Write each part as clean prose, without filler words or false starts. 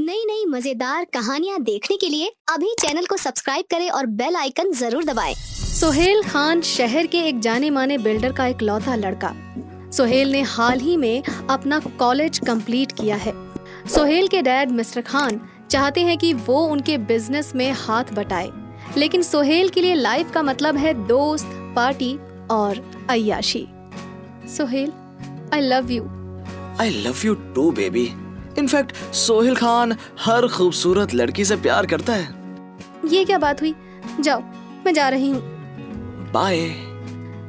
नई नई मजेदार कहानियाँ देखने के लिए अभी चैनल को सब्सक्राइब करें और बेल आइकन जरूर दबाएं। सोहेल खान शहर के एक जाने माने बिल्डर का इकलौता लड़का। सोहेल ने हाल ही में अपना कॉलेज कंप्लीट किया है। सोहेल के डैड मिस्टर खान चाहते हैं कि वो उनके बिजनेस में हाथ बटाए, लेकिन सोहेल के लिए लाइफ का मतलब है दोस्त, पार्टी और अय्याशी। Sohail, I love you. I love you too, baby. In fact Sohail Khan हर खूबसूरत लड़की से प्यार करता है। ये क्या बात हुई? जाओ, मैं जा रही हूँ। बाय।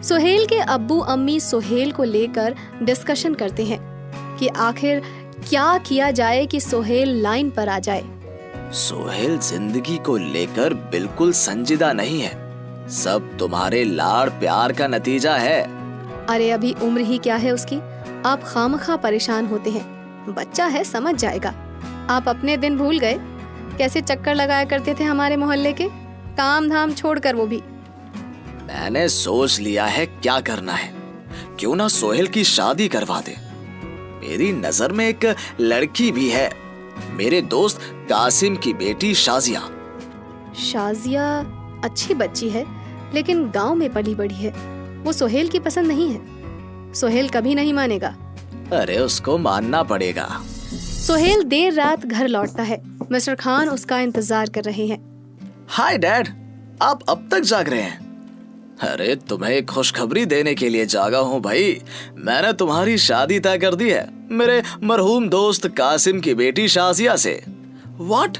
सोहेल के अब्बू अम्मी सोहेल को लेकर डिस्कशन करते हैं कि आखिर क्या किया जाए कि सोहेल लाइन पर आ जाए। सोहेल जिंदगी को लेकर बिल्कुल संजीदा नहीं है। सब तुम्हारे लाड़ प्यार का नतीजा है। अरे अभी उम्र ही क्या है उसकी, आप खामखा परेशान होते हैं। बच्चा है, समझ जाएगा। आप अपने दिन भूल गए, कैसे चक्कर लगाया करते थे हमारे मोहल्ले के, काम धाम छोड़कर वो भी। मैंने सोच लिया है क्या करना है। क्यों ना सोहेल की शादी करवा दे। मेरी नजर में एक लड़की भी है, मेरे दोस्त कासिम की बेटी शाजिया। शाजिया अच्छी बच्ची है, लेकिन गांव में पली बड़ी है। वो सोहेल की पसंद नहीं है। सोहेल कभी नहीं मानेगा। अरे उसको मानना पड़ेगा। सोहेल देर रात घर लौटता है। मिस्टर खान उसका इंतजार कर रहे हैं। हाय डैड, आप अब तक जाग रहे हैं? अरे तुम्हें एक खुशखबरी देने के लिए जागा हूँ भाई। मैंने तुम्हारी शादी तय कर दी है मेरे मरहूम दोस्त कासिम की बेटी शाजिया से। व्हाट?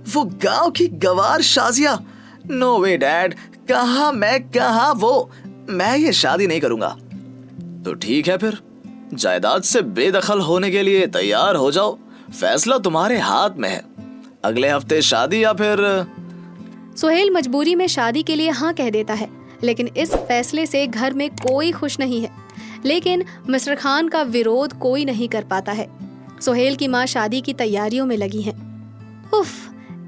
वो गांव की गवार शाजिया? नो वे डैड, कहाँ मैं कहाँ वो। मैं ये शादी नहीं करूंगा। तो ठीक है फिर, जायदाद से बेदखल होने के लिए तैयार हो जाओ। फैसला तुम्हारे हाथ में है। अगले हफ्ते शादी या फिर। सोहेल मजबूरी में शादी के लिए हाँ कह देता है, लेकिन इस फैसले से घर में कोई खुश नहीं है। लेकिन मिस्टर खान का विरोध कोई नहीं कर पाता है। सोहेल की माँ शादी की तैयारियों में लगी हैं। उफ,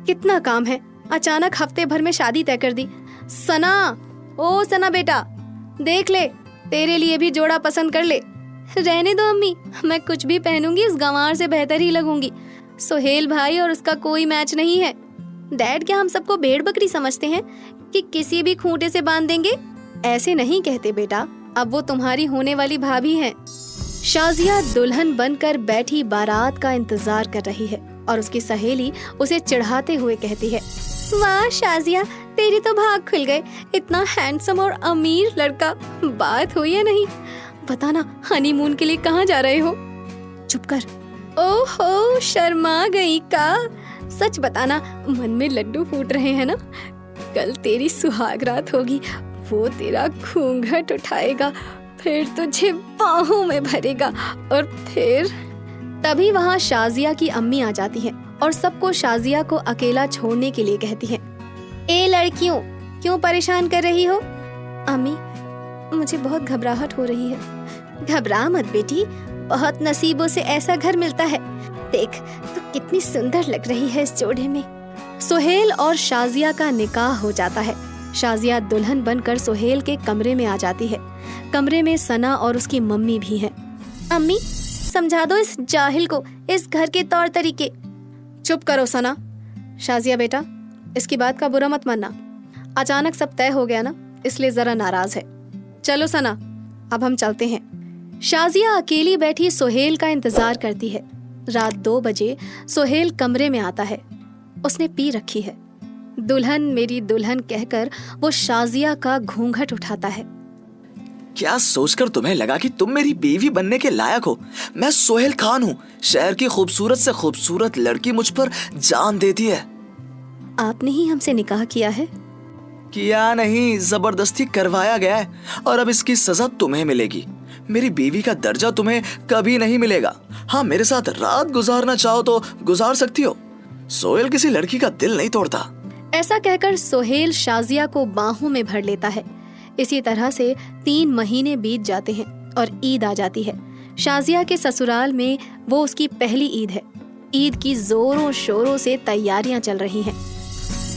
कितना काम है। अचानक हफ्ते भर में शादी तय कर दी। सना, ओ सना बेटा, देख ले, तेरे लिए भी जोड़ा पसंद कर ले। रहने दो अम्मी, मैं कुछ भी पहनूंगी उस गंवार से बेहतर ही लगूंगी। सोहेल भाई और उसका कोई मैच नहीं है। डैड, क्या हम सबको भेड़ बकरी समझते हैं कि किसी भी खूंटे से बांध देंगे? ऐसे नहीं कहते बेटा, अब वो तुम्हारी होने वाली भाभी हैं। शाजिया दुल्हन बनकर बैठी बारात का इंतजार कर रही है और उसकी सहेली उसे चिढ़ाते हुए कहती है, वाह शाजिया, तेरी तो भाग खुल गए। इतना हैंडसम और अमीर लड़का, बात हुई या नहीं? बताना, हनीमून के लिए कहाँ जा रहे हो? चुप कर। ओहो, शर्मा गई का? सच बताना, मन में लड्डू फूट रहे हैं ना? कल तेरी सुहागरात होगी, वो तेरा घूंघट उठाएगा, फिर तुझे बाहों में भरेगा और फिर। तभी वहाँ शाजिया की अम्मी आ जाती है और सबको शाजिया को अकेला छोड़ने के लिए कहती है। ए लड़कियों, क्यों परेशान कर रही हो? अम्मी, मुझे बहुत घबराहट हो रही है। घबरा मत बेटी, बहुत नसीबों से ऐसा घर मिलता है। देख तो कितनी सुंदर लग रही है इस जोड़े में। सोहेल और शाजिया का निकाह हो जाता है। शाजिया दुल्हन बनकर सोहेल के कमरे में आ जाती है। कमरे में सना और उसकी मम्मी भी हैं। अम्मी, समझा दो इस जाहिल को इस घर के तौर तरीके। चुप करो सना। शाजिया बेटा, इसकी बात का बुरा मत मानना। अचानक सब तय हो गया ना, इसलिए जरा नाराज है। चलो सना, अब हम चलते हैं। शाजिया अकेली बैठी सोहेल का इंतजार करती है। रात 2 बजे सोहेल कमरे में आता है। उसने पी रखी है। दुल्हन मेरी दुल्हन कहकर वो शाजिया का घूंघट उठाता है। क्या सोचकर तुम्हें लगा कि तुम मेरी बीवी बनने के लायक हो? मैं सोहेल खान हूँ। शहर की खूबसूरत से खूबसूरत लड़की मुझ पर जान देती है। आपने ही हमसे निकाह किया है? किया नहीं, जबरदस्ती करवाया गया है और अब इसकी सजा तुम्हें मिलेगी। मेरी बीवी का दर्जा तुम्हें कभी नहीं मिलेगा। हाँ, मेरे साथ रात गुजारना चाहो तो गुजार सकती हो। सोहेल किसी लड़की का दिल नहीं तोड़ता। ऐसा कहकर सोहेल शाजिया को बाहों में भर लेता है। इसी तरह से 3 महीने बीत जाते हैं और ईद आ जाती है। शाजिया के ससुराल में वो उसकी पहली ईद है। ईद की जोरों शोरों से तैयारियां चल रही हैं।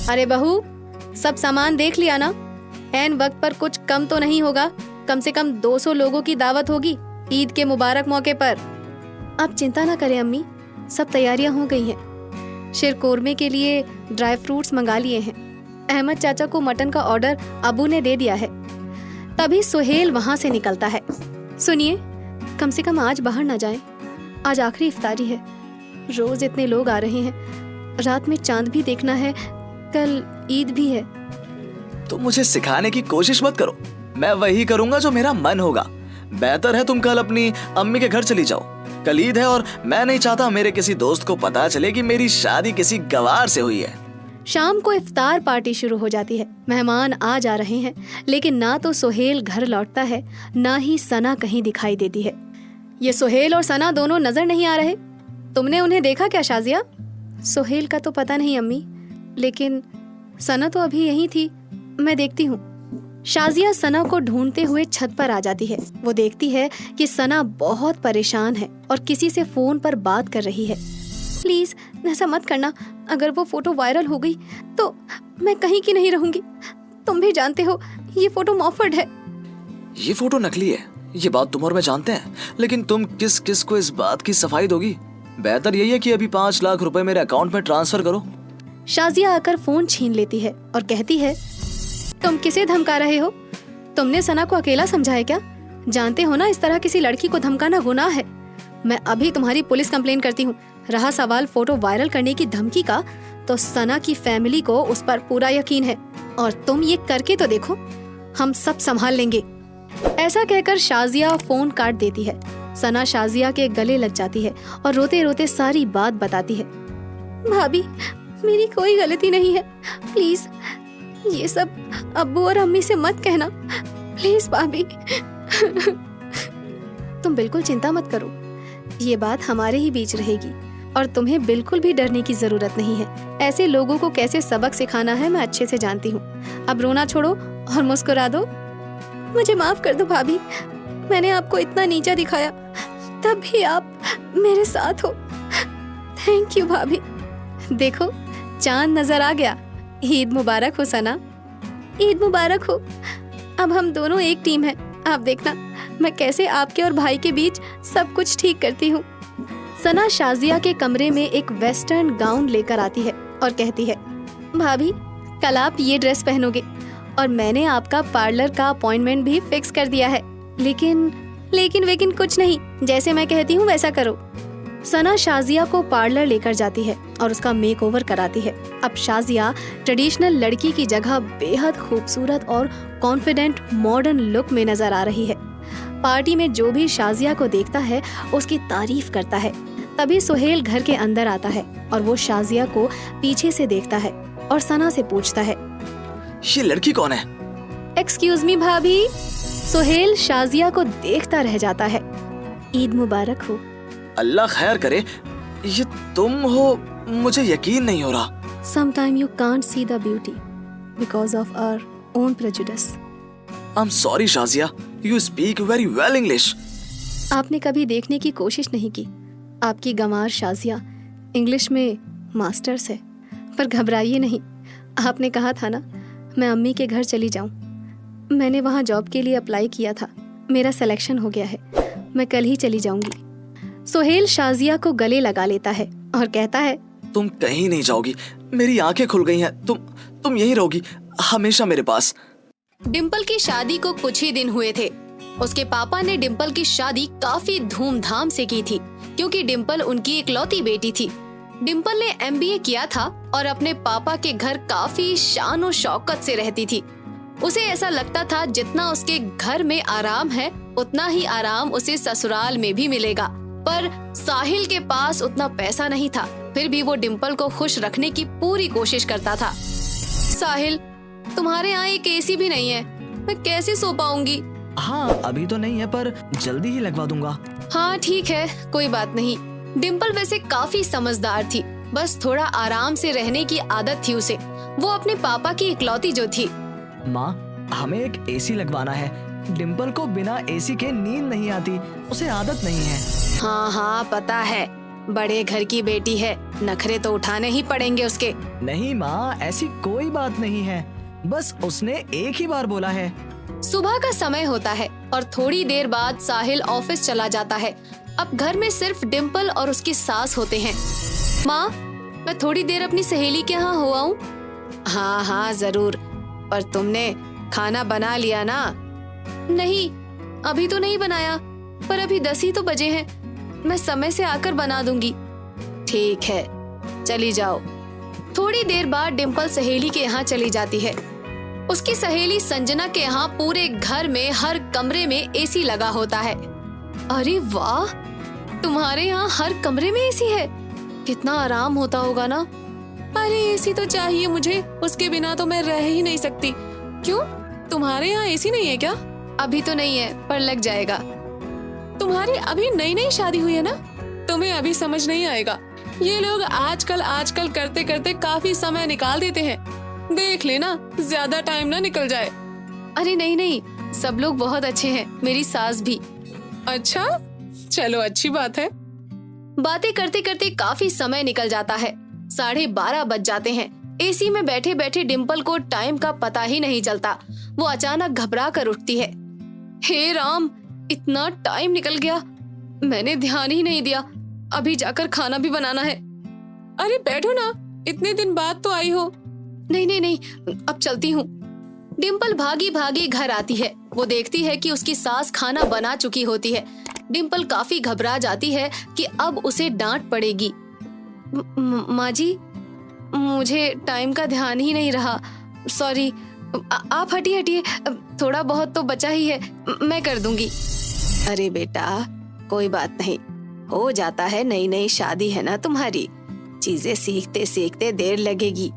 अरे बहू, सब सामान देख लिया ना? ऐन वक्त पर कुछ कम तो नहीं होगा? कम से कम 200 लोगों की दावत होगी ईद के मुबारक मौके पर। आप चिंता ना करें अम्मी, सब तैयारियां हो गई हैं। शिरकोरमे के लिए ड्राई फ्रूट्स मंगा लिए हैं। अहमद चाचा को मटन का ऑर्डर अबू ने दे दिया है। तभी सुहेल वहां से निकलता है। सुनिए, कम से कम आज बाहर ना जाएं। आज आखिरी इफ्तारी है। रोज इतने लोग आ रहे हैं, रात में चांद भी देखना है, कल ईद भी है। तुम मुझे सिखाने की कोशिश मत करो, मैं वही करूंगा जो मेरा मन होगा। बेहतर है तुम कल अपनी अम्मी के घर चली जाओ। कल ईद है और मैं नहीं चाहता मेरे किसी दोस्त को पता चले कि मेरी शादी किसी गवार से हुई है। शाम को इफ्तार पार्टी शुरू हो जाती है। मेहमान आ जा रहे हैं, लेकिन ना तो सुहेल घर लौटता है, ना ही सना कहीं दिखाई देती है। ये सुहेल और सना दोनों नजर नहीं आ रहे। तुमने उन्हें देखा क्या शाजिया? सुहेल का तो पता नहीं अम्मी, लेकिन सना तो अभी यहीं थी, मैं देखती हूँ। शाजिया सना को ढूंढते हुए छत पर आ जाती है। वो देखती है कि सना बहुत परेशान है और किसी से फोन पर बात कर रही है। प्लीज ऐसा मत करना, अगर वो फोटो वायरल हो गई तो मैं कहीं की नहीं रहूंगी। तुम भी जानते हो ये फोटो मॉफर्ड है। ये फोटो नकली है, ये बात तुम और मैं जानते हैं, लेकिन तुम किस किस को इस बात की सफाई दोगी? बेहतर यही है कि अभी 5 लाख रुपए मेरे अकाउंट में ट्रांसफर करो। शाजिया आकर फोन छीन लेती है और कहती है, तुम किसे धमका रहे हो? तुमने सना को अकेला समझा है क्या? जानते हो ना इस तरह किसी लड़की को धमकाना गुनाह है। मैं अभी तुम्हारी पुलिस कंप्लेन करती हूँ। रहा सवाल फोटो वायरल करने की धमकी का, तो सना की फैमिली को उस पर पूरा यकीन है और तुम ये करके तो देखो, हम सब संभाल लेंगे। ऐसा कहकर शाजिया फोन काट देती है। सना शाजिया के गले लग जाती है और रोते रोते सारी बात बताती है। भाभी, मेरी कोई गलती नहीं है, प्लीज ये सब अब्बू और अम्मी से मत कहना, प्लीज भाभी। तुम बिल्कुल चिंता मत करो, ये बात हमारे ही बीच रहेगी और तुम्हें बिल्कुल भी डरने की जरूरत नहीं है। ऐसे लोगों को कैसे सबक सिखाना है मैं अच्छे से जानती हूँ। अब रोना छोड़ो और मुस्कुरा दो। मुझे माफ कर दो भाभी, मैंने आपको इतना नीचा दिखाया, तब भी आप मेरे साथ हो। थैंक यू भाभी। देखो चांद नजर आ गया। ईद मुबारक हो सना। ईद मुबारक हो। अब हम दोनों एक टीम है। आप देखना मैं कैसे आपके और भाई के बीच सब कुछ ठीक करती हूँ। सना शाजिया के कमरे में एक वेस्टर्न गाउन लेकर आती है और कहती है, भाभी कल आप ये ड्रेस पहनोगे और मैंने आपका पार्लर का अपॉइंटमेंट भी फिक्स कर दिया है। लेकिन कुछ नहीं, जैसे मैं कहती हूँ वैसा करो। सना शाजिया को पार्लर लेकर जाती है और उसका मेकओवर कराती है। अब शाजिया ट्रेडिशनल लड़की की जगह बेहद खूबसूरत और कॉन्फिडेंट मॉडर्न लुक में नजर आ रही है। पार्टी में जो भी शाजिया को देखता है उसकी तारीफ करता है। तभी सुहेल घर के अंदर आता है और वो शाजिया को पीछे से देखता है और सना से पूछता है, ये लड़की कौन है? एक्सक्यूज मी भाभी। सुहेल शाजिया को देखता रह जाता है। ईद मुबारक हो। अल्लाह खैर करे, ये तुम हो? मुझे यकीन नहीं हो रहा। Sometimes you can't see the beauty because of our own prejudice. I'm sorry Shazia, you speak very well English. आपने कभी देखने की कोशिश नहीं की। आपकी गंवार शाजिया इंग्लिश में मास्टर्स है, पर घबराइए नहीं। आपने कहा था ना मैं अम्मी के घर चली जाऊं। मैंने वहां जॉब के लिए अप्लाई किया था, मेरा सिलेक्शन हो गया है, मैं कल ही चली जाऊंगी। सुहेल शाजिया को गले लगा लेता है और कहता है, तुम कहीं नहीं जाओगी, मेरी आंखें खुल गई हैं। तुम यहीं रहोगी हमेशा मेरे पास। डिम्पल की शादी को कुछ ही दिन हुए थे। उसके पापा ने डिम्पल की शादी काफी धूमधाम से की थी, क्योंकि डिम्पल उनकी इकलौती बेटी थी। डिम्पल ने MBA किया था और अपने पापा के घर काफी शान और शौकत से रहती थी। उसे ऐसा लगता था जितना उसके घर में आराम है उतना ही आराम उसे ससुराल में भी मिलेगा। पर साहिल के पास उतना पैसा नहीं था, फिर भी वो डिम्पल को खुश रखने की पूरी कोशिश करता था। साहिल, तुम्हारे यहाँ एक AC भी नहीं है, मैं कैसे सो पाऊंगी? हाँ अभी तो नहीं है, पर जल्दी ही लगवा दूंगा। हाँ ठीक है, कोई बात नहीं। डिम्पल वैसे काफी समझदार थी, बस थोड़ा आराम से रहने की आदत थी उसे। वो अपने पापा की इकलौती जो थी। माँ, हमें एक AC लगवाना है। डिम्पल को बिना AC के नींद नहीं आती, उसे आदत नहीं है। हाँ पता है, बड़े घर की बेटी है, नखरे तो उठाने ही पड़ेंगे उसके। नहीं माँ, ऐसी कोई बात नहीं है, बस उसने एक ही बार बोला है। सुबह का समय होता है और थोड़ी देर बाद साहिल ऑफिस चला जाता है। अब घर में सिर्फ डिम्पल और उसकी सास होते हैं। माँ, मैं थोड़ी देर अपनी सहेली के यहाँ हो आऊं? हाँ हाँ जरूर, पर तुमने खाना बना लिया ना? नहीं, अभी तो नहीं बनाया, पर अभी 10 ही तो बजे हैं। मैं समय से आकर बना दूंगी। ठीक है, चली जाओ। थोड़ी देर बाद डिम्पल सहेली के यहाँ चली जाती है। उसकी सहेली संजना के यहाँ पूरे घर में हर कमरे में एसी लगा होता है। अरे वाह, तुम्हारे यहाँ हर कमरे में एसी है, कितना आराम होता होगा ना। अरे एसी तो चाहिए मुझे, उसके बिना तो मैं रह ही नहीं सकती। क्यों, तुम्हारे यहाँ एसी नहीं है क्या? अभी तो नहीं है, पर लग जाएगा। तुम्हारी अभी नई नई शादी हुई है ना, तुम्हें अभी समझ नहीं आएगा। ये लोग आजकल करते करते काफी समय निकाल देते हैं। देख लेना, ज्यादा टाइम ना निकल जाए। अरे नहीं नहीं, सब लोग बहुत अच्छे हैं, मेरी सास भी। अच्छा, चलो अच्छी बात है। बातें करते करते काफी समय निकल जाता है। 12:30 बज जाते हैं। एसी में बैठे बैठे डिम्पल को टाइम का पता ही नहीं चलता। वो अचानक घबरा कर उठती है। हे राम, इतना टाइम निकल गया, मैंने ध्यान ही नहीं दिया। अभी जाकर खाना भी बनाना है। अरे बैठो ना, इतने दिन बाद तो आई हो। नहीं, अब चलती हूँ। डिम्पल भागी भागी घर आती है। वो देखती है कि उसकी सास खाना बना चुकी होती है। डिम्पल काफी घबरा जाती है कि अब उसे डांट पड़ेगी। माँ जी, मुझे टाइम का ध्यान ही नहीं रहा, सॉरी। आप हटिए, थोड़ा बहुत तो बचा ही है, मैं कर दूंगी। अरे बेटा, कोई बात नहीं, हो जाता है, नई नई शादी है ना तुम्हारी, चीजें सीखते सीखते देर लगेगी,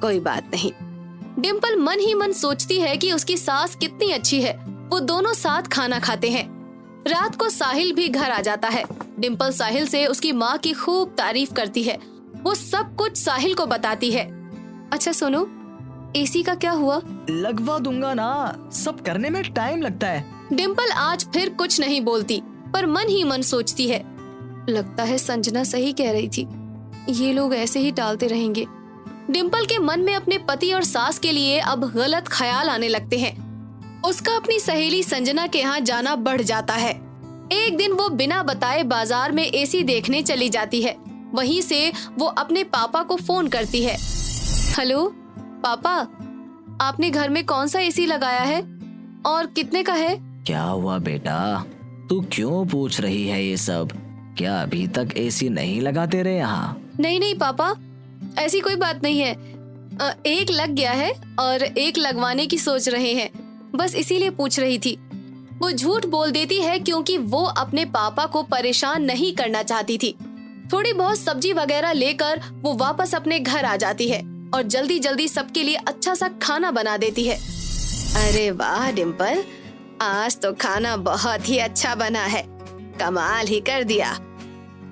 कोई बात नहीं। डिम्पल मन ही मन सोचती है कि उसकी सास कितनी अच्छी है। वो दोनों साथ खाना खाते हैं। रात को साहिल भी घर आ जाता है। डिम्पल साहिल से उसकी माँ की खूब तारीफ करती है। वो सब कुछ साहिल को बताती है। अच्छा सुनो, एसी का क्या हुआ? लगवा दूंगा ना, सब करने में टाइम लगता है। डिम्पल आज फिर कुछ नहीं बोलती, पर मन ही मन सोचती है, लगता है संजना सही कह रही थी, ये लोग ऐसे ही टालते रहेंगे। डिम्पल के मन में अपने पति और सास के लिए अब गलत ख्याल आने लगते हैं। उसका अपनी सहेली संजना के यहाँ जाना बढ़ जाता है। एक दिन वो बिना बताए बाजार में एसी देखने चली जाती है। वहीं से वो अपने पापा को फोन करती है। हेलो पापा, आपने घर में कौन सा एसी लगाया है और कितने का है? क्या हुआ बेटा, तू क्यों पूछ रही है ये सब? क्या अभी तक एसी नहीं लगा तेरे यहाँ? नहीं पापा, ऐसी कोई बात नहीं है। एक लग गया है और एक लगवाने की सोच रहे हैं, बस इसीलिए पूछ रही थी। वो झूठ बोल देती है क्योंकि वो अपने पापा को परेशान नहीं करना चाहती थी। थोड़ी बहुत सब्जी वगैरह लेकर वो वापस अपने घर आ जाती है और जल्दी जल्दी सबके लिए अच्छा सा खाना बना देती है। अरे वाह डिम्पल, आज तो खाना बहुत ही अच्छा बना है, कमाल ही कर दिया।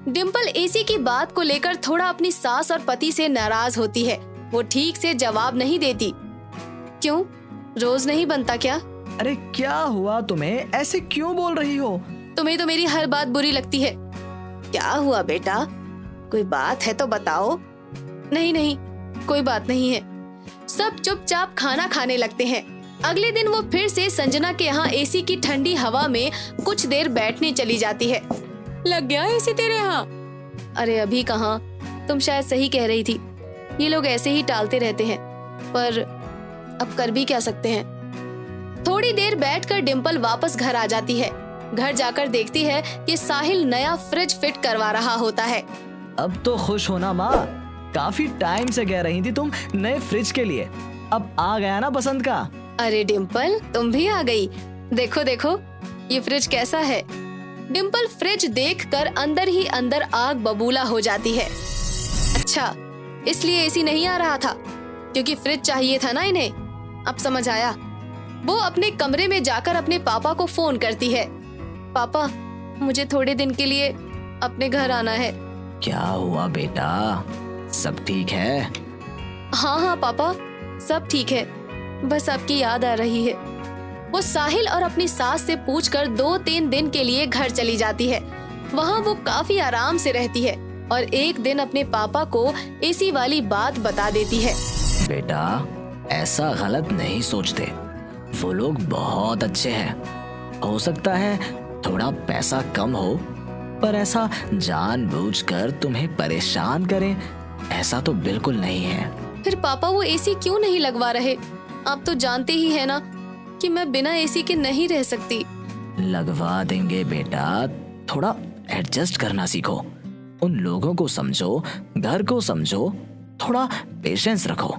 डिम्पल एसी की बात को लेकर थोड़ा अपनी सास और पति से नाराज होती है। वो ठीक से जवाब नहीं देती। क्यों, रोज नहीं बनता क्या? अरे क्या हुआ तुम्हें, ऐसे क्यों बोल रही हो? तुम्हें तो मेरी हर बात बुरी लगती है। क्या हुआ बेटा, कोई बात है तो बताओ। नहीं, कोई बात नहीं है। सब चुपचाप खाना खाने लगते हैं। अगले दिन वो फिर से संजना के यहाँ एसी की ठंडी हवा में कुछ देर बैठने चली जाती है। लग गया एसी तेरे यहाँ? अरे अभी कहाँ, तुम शायद सही कह रही थी, ये लोग ऐसे ही टालते रहते हैं, पर अब कर भी क्या सकते हैं। थोड़ी देर बैठकर डिम्पल वापस घर आ जाती है। घर जाकर देखती है कि साहिल नया फ्रिज फिट करवा रहा होता है। अब तो खुश होना माँ, काफी टाइम से कह रही थी तुम नए फ्रिज के लिए, अब आ गया ना पसंद का। अरे डिम्पल, तुम भी आ गई। देखो ये फ्रिज कैसा है। डिम्पल फ्रिज देखकर अंदर ही अंदर आग बबूला हो जाती है। अच्छा, इसलिए एसी नहीं आ रहा था, क्योंकि फ्रिज चाहिए था ना इन्हें। अब समझ आया। वो अपने कमरे में जाकर अपने पापा को फोन करती है। पापा, मुझे थोड़े दिन के लिए अपने घर आना है। क्या हुआ बेटा, सब ठीक है? हाँ पापा, सब ठीक है, बस आपकी याद आ रही है। वो साहिल और अपनी सास से पूछकर 2-3 दिन के लिए घर चली जाती है। वहाँ वो काफी आराम से रहती है और एक दिन अपने पापा को एसी वाली बात बता देती है। बेटा, ऐसा गलत नहीं सोचते, वो लोग बहुत अच्छे हैं। हो सकता है थोड़ा पैसा कम हो, पर ऐसा जानबूझकर तुम्हें परेशान करें ऐसा तो बिल्कुल नहीं है। फिर पापा वो एसी क्यों नहीं लगवा रहे? आप तो जानते ही है ना कि मैं बिना एसी के नहीं रह सकती। लगवा देंगे बेटा, थोड़ा एडजस्ट करना सीखो। उन लोगों को समझो, घर को समझो, थोड़ा पेशेंस रखो।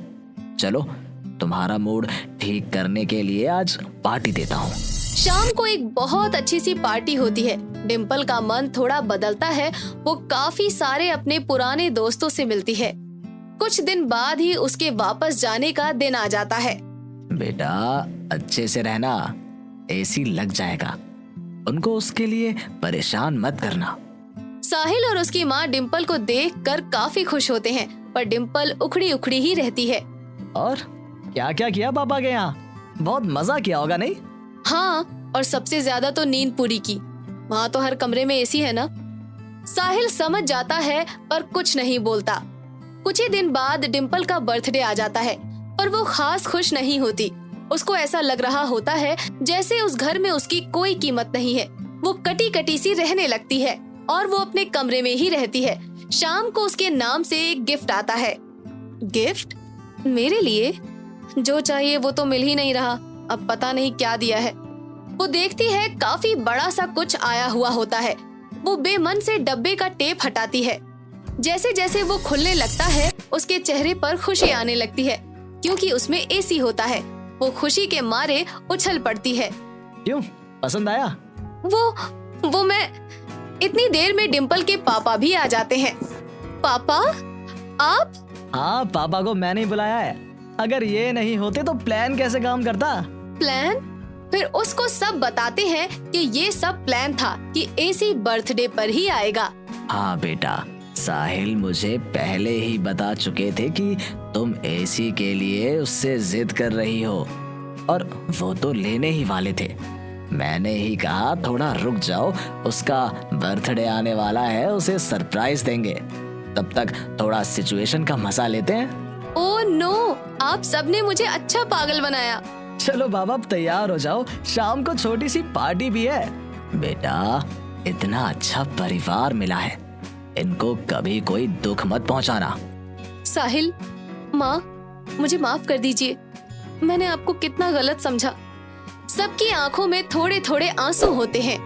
चलो तुम्हारा मूड ठीक करने के लिए आज पार्टी देता हूँ। शाम को एक बहुत अच्छी सी पार्टी होती है। डिम्पल का मन थोड़ा बदलता है। वो काफी सारे अपने पुराने दोस्तों से मिलती है। कुछ दिन बाद ही उसके वापस जाने का दिन आ जाता है। बेटा अच्छे से रहना, एसी लग जाएगा। उनको उसके लिए परेशान मत करना। साहिल और उसकी माँ डिम्पल को देखकर काफी खुश होते हैं, पर डिम्पल उखड़ी उखड़ी ही रहती है। और क्या क्या किया पापा के यहाँ? बहुत मजा किया होगा नहीं? हाँ, और सबसे ज्यादा तो नींद पूरी की। वहाँ तो हर कमरे में एसी है ना। साहिल समझ जाता है पर कुछ नहीं बोलता। कुछ ही दिन बाद डिम्पल का बर्थडे आ जाता है, पर वो खास खुश नहीं होती। उसको ऐसा लग रहा होता है जैसे उस घर में उसकी कोई कीमत नहीं है। वो कटी कटी सी रहने लगती है और वो अपने कमरे में ही रहती है। शाम को उसके नाम से एक गिफ्ट आता है। गिफ्ट? मेरे लिए? जो चाहिए वो तो मिल ही नहीं रहा। अब पता नहीं क्या दिया है। वो देखती है काफी बड़ा सा कुछ आया हुआ होता है। वो बेमन से डब्बे का टेप हटाती है। जैसे जैसे वो खुलने लगता है उसके चेहरे पर खुशी आने लगती है, क्योंकि उसमें एसी होता है। वो खुशी के मारे उछल पड़ती है। क्यों, पसंद आया? वो मैं इतनी देर में डिम्पल के पापा भी आ जाते हैं। पापा आप? हाँ, पापा को मैंने ही बुलाया है। अगर ये नहीं होते तो प्लान कैसे काम करता? प्लान? फिर उसको सब बताते हैं कि ये सब प्लान था कि एसी बर्थडे पर ही आएगा। हाँ बेटा, साहिल मुझे पहले ही बता चुके थे कि तुम एसी के लिए उससे जिद कर रही हो, और वो तो लेने ही वाले थे। मैंने ही कहा थोड़ा रुक जाओ, उसका बर्थडे आने वाला है, उसे सरप्राइज देंगे। तब तक थोड़ा सिचुएशन का मजा लेते हैं। ओह नो, आप सबने मुझे अच्छा पागल बनाया। चलो बाबा, अब तैयार हो जाओ, शाम को छोटी सी पार्टी भी है। बेटा इतना अच्छा परिवार मिला है, इनको कभी कोई दुख मत पहुंचाना। साहिल, माँ, मुझे माफ कर दीजिए। मैंने आपको कितना गलत समझा। सबकी आंखों में थोड़े थोड़े आंसू होते हैं।